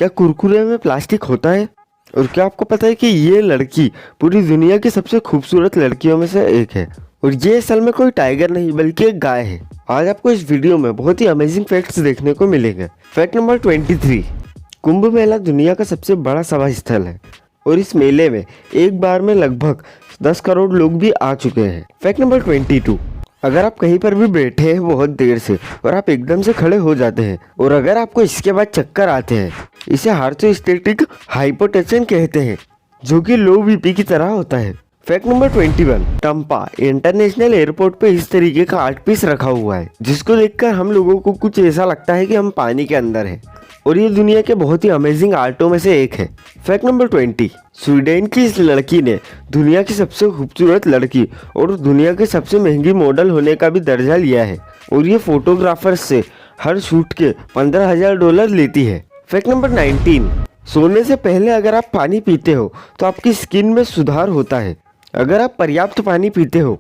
क्या कुरकुरे में प्लास्टिक होता है? और क्या आपको पता है कि ये लड़की पूरी दुनिया की सबसे खूबसूरत लड़कियों में से एक है और ये असल में कोई टाइगर नहीं बल्कि एक गाय है। आज आपको इस वीडियो में बहुत ही अमेजिंग फैक्ट्स देखने को मिलेंगे। फैक्ट नंबर 23, कुंभ मेला दुनिया का सबसे बड़ा सभा स्थल है और इस मेले में एक बार में लगभग 10 करोड़ लोग भी आ चुके हैं। फैक्ट नंबर 22, अगर आप कहीं पर भी बैठे हैं बहुत देर से और आप एकदम से खड़े हो जाते हैं और अगर आपको इसके बाद चक्कर आते हैं, इसे हार्टोस्टेटिक हाइपोटेंशन कहते हैं, जो कि लो बीपी की तरह होता है। फैक्ट नंबर 21, टम्पा इंटरनेशनल एयरपोर्ट पे इस तरीके का आर्ट पीस रखा हुआ है जिसको देखकर हम लोगों को कुछ ऐसा लगता है कि हम पानी के अंदर हैं और ये दुनिया के बहुत ही अमेजिंग आर्टों में से एक है। फैक्ट नंबर 20, स्वीडन की इस लड़की ने दुनिया की सबसे खूबसूरत लड़की और दुनिया की सबसे महंगी मॉडल होने का भी दर्जा लिया है और ये फोटोग्राफर्स से हर शूट के $15,000 लेती है। फैक्ट नंबर 19, सोने से पहले अगर आप पानी पीते हो तो आपकी स्किन में सुधार होता है। अगर आप पर्याप्त पानी पीते हो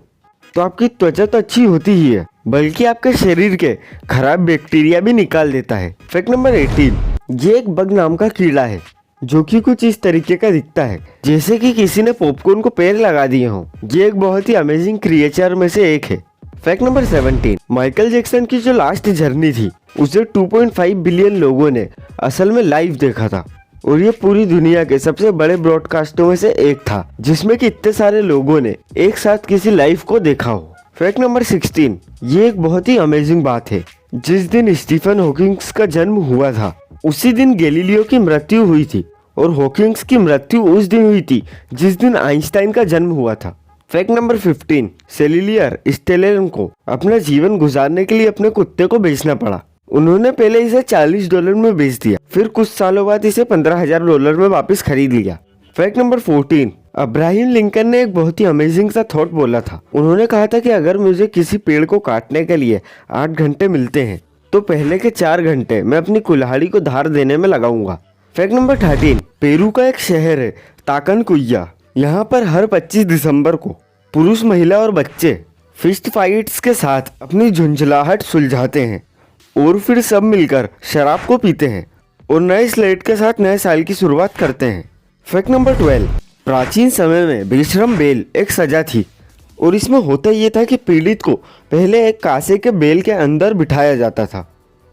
तो आपकी त्वचा तो अच्छी होती ही है बल्कि आपके शरीर के खराब बैक्टीरिया भी निकाल देता है। फैक्ट नंबर 18, ये एक बग नाम का कीड़ा है जो कि कुछ इस तरीके का दिखता है जैसे कि किसी ने पॉपकॉर्न को पैर लगा दिए हों। ये एक बहुत ही अमेजिंग क्रिएचर में से एक है। फैक्ट नंबर 17, माइकल जैक्सन की जो लास्ट जर्नी थी उसे 2.5 बिलियन लोगों ने असल में लाइव देखा था और ये पूरी दुनिया के सबसे बड़े ब्रॉडकास्टों में से एक था जिसमें कि इतने सारे लोगों ने एक साथ किसी लाइव को देखा हो। फैक्ट नंबर 16, ये एक बहुत ही अमेजिंग बात है। जिस दिन स्टीफन हॉकिंग्स का जन्म हुआ था उसी दिन गैलीलियो की मृत्यु हुई थी और हॉकिंग्स की मृत्यु उस दिन हुई थी जिस दिन आइंस्टाइन का जन्म हुआ था। फैक्ट नंबर 15, सेलिलियर स्टेलेन को अपना जीवन गुजारने के लिए अपने कुत्ते को बेचना पड़ा। उन्होंने पहले इसे $40 में बेच दिया, फिर कुछ सालों बाद इसे $15,000 में वापस खरीद लिया। फैक्ट नंबर 14, अब्राहम लिंकन ने एक बहुत ही अमेजिंग सा थॉट बोला था। उन्होंने कहा था कि अगर मुझे किसी पेड़ को काटने के लिए 8 घंटे मिलते हैं तो पहले के 4 घंटे मैं अपनी कुल्हाड़ी को धार देने में लगाऊंगा। फैक्ट नंबर 13, पेरू का एक शहर है ताकनकुया। यहाँ पर हर 25 दिसंबर को पुरुष, महिला और बच्चे फिस्ट फाइट्स के साथ अपनी झुंझलाहट सुलझाते हैं और फिर सब मिलकर शराब को पीते हैं और नए स्लेट के साथ नए साल की शुरुआत करते हैं। फैक्ट नंबर 12, प्राचीन समय में बेशरम बेल एक सजा थी और इसमें होता ये था कि पीड़ित को पहले एक कांसे के बेल के अंदर बिठाया जाता था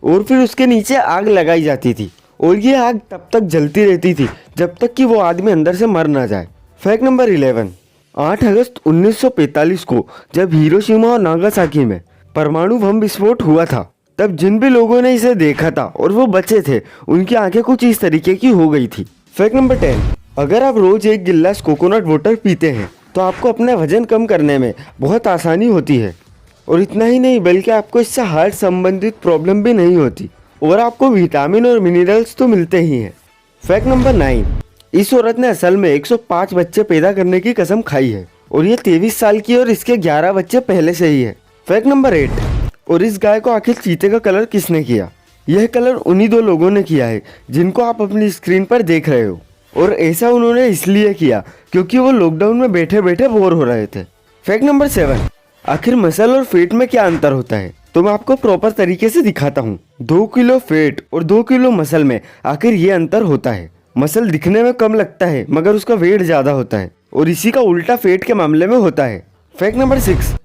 और फिर उसके नीचे आग लगाई जाती थी और ये आग तब तक जलती रहती थी जब तक कि वो आदमी अंदर से मर ना जाए। फैक्ट नंबर 11, 8 अगस्त 1945 को जब हिरोशिमा और नागासाकी में परमाणु बम विस्फोट हुआ था तब जिन भी लोगों ने इसे देखा था और वो बचे थे उनकी आंखें कुछ इस तरीके की हो गई थी। फैक्ट नंबर 10, अगर आप रोज एक गिलास कोकोनट वाटर पीते हैं तो आपको अपना वजन कम करने में बहुत आसानी होती है और इतना ही नहीं बल्कि आपको इससे हार्ट संबंधित प्रॉब्लम भी नहीं होती और आपको विटामिन और मिनरल्स तो मिलते ही हैं। फैक्ट नंबर 9, इस औरत ने असल में 105 बच्चे पैदा करने की कसम खाई है और ये 23 साल की और इसके 11 बच्चे पहले से ही है। फैक्ट नंबर 8, और इस गाय को आखिर चीते का कलर किसने किया? यह कलर उन्हीं 2 लोगों ने किया है जिनको आप अपनी स्क्रीन पर देख रहे हो और ऐसा उन्होंने इसलिए किया क्योंकि वो लॉकडाउन में बैठे बैठे बोर हो रहे थे। फैक्ट नंबर 7, आखिर मसल और फैट में क्या अंतर होता है? तो मैं आपको प्रॉपर तरीके से दिखाता हूँ। 2 किलो फैट और 2 किलो मसल में आखिर ये अंतर होता है। मसल दिखने में कम लगता है मगर उसका वेट ज्यादा होता है और इसी का उल्टा फैट के मामले में होता है। फैक्ट नंबर 6,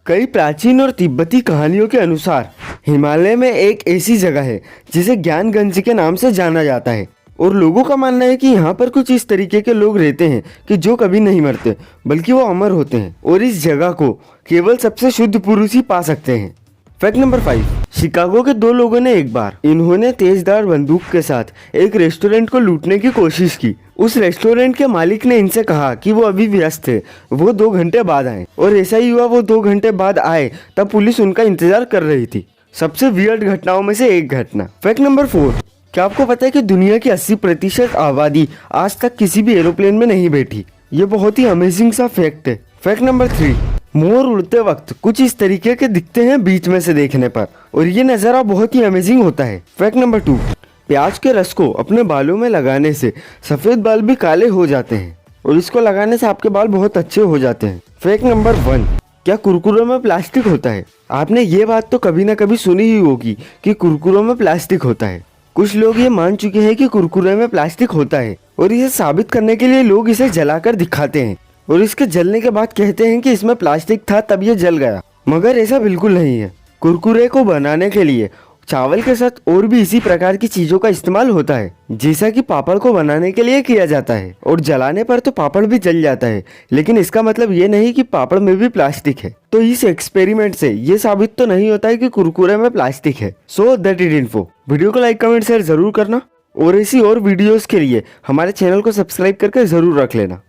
कई प्राचीन और तिब्बती कहानियों के अनुसार हिमालय में एक ऐसी जगह है जिसे ज्ञानगंज के नाम से जाना जाता है और लोगों का मानना है कि यहाँ पर कुछ इस तरीके के लोग रहते हैं कि जो कभी नहीं मरते बल्कि वो अमर होते हैं और इस जगह को केवल सबसे शुद्ध पुरुष ही पा सकते हैं। फैक्ट नंबर 5, शिकागो के 2 लोगों ने एक बार इन्होंने तेजधार बंदूक के साथ एक रेस्टोरेंट को लूटने की कोशिश की। उस रेस्टोरेंट के मालिक ने इनसे कहा कि वो अभी व्यस्त थे, वो 2 घंटे बाद आए और ऐसा ही हुआ। वो 2 घंटे बाद आए तब पुलिस उनका इंतजार कर रही थी। सबसे वियर्ड घटनाओं में से एक घटना। फैक्ट नंबर 4, क्या आपको पता है कि दुनिया की 80% आबादी आज तक किसी भी एरोप्लेन में नहीं बैठी? ये बहुत ही अमेजिंग सा फैक्ट है। फैक्ट नंबर 3, मोर उड़ते वक्त कुछ इस तरीके के दिखते हैं बीच में से देखने पर और ये नज़ारा बहुत ही अमेजिंग होता है। फैक्ट नंबर 2, प्याज के रस को अपने बालों में लगाने से सफ़ेद बाल भी काले हो जाते हैं और इसको लगाने से आपके बाल बहुत अच्छे हो जाते हैं। फैक्ट नंबर 1, क्या कुरकुरों में प्लास्टिक होता है? आपने ये बात तो कभी ना कभी सुनी ही होगी कि कुरकुरों में प्लास्टिक होता है। कुछ लोग ये मान चुके हैं कि कुरकुरे में प्लास्टिक होता है और इसे साबित करने के लिए लोग इसे जलाकर दिखाते हैं और इसके जलने के बाद कहते हैं कि इसमें प्लास्टिक था तब ये जल गया, मगर ऐसा बिल्कुल नहीं है। कुरकुरे को बनाने के लिए चावल के साथ और भी इसी प्रकार की चीजों का इस्तेमाल होता है, जैसा कि पापड़ को बनाने के लिए किया जाता है। और जलाने पर तो पापड़ भी जल जाता है, लेकिन इसका मतलब ये नहीं कि पापड़ में भी प्लास्टिक है। तो इस एक्सपेरिमेंट से ये साबित तो नहीं होता है कि कुरकुरे में प्लास्टिक है। So that it info. Video को लाइक कमेंट शेयर जरूर करना और ऐसी और वीडियोस के लिए हमारे चैनल को सब्सक्राइब करके जरूर रख लेना।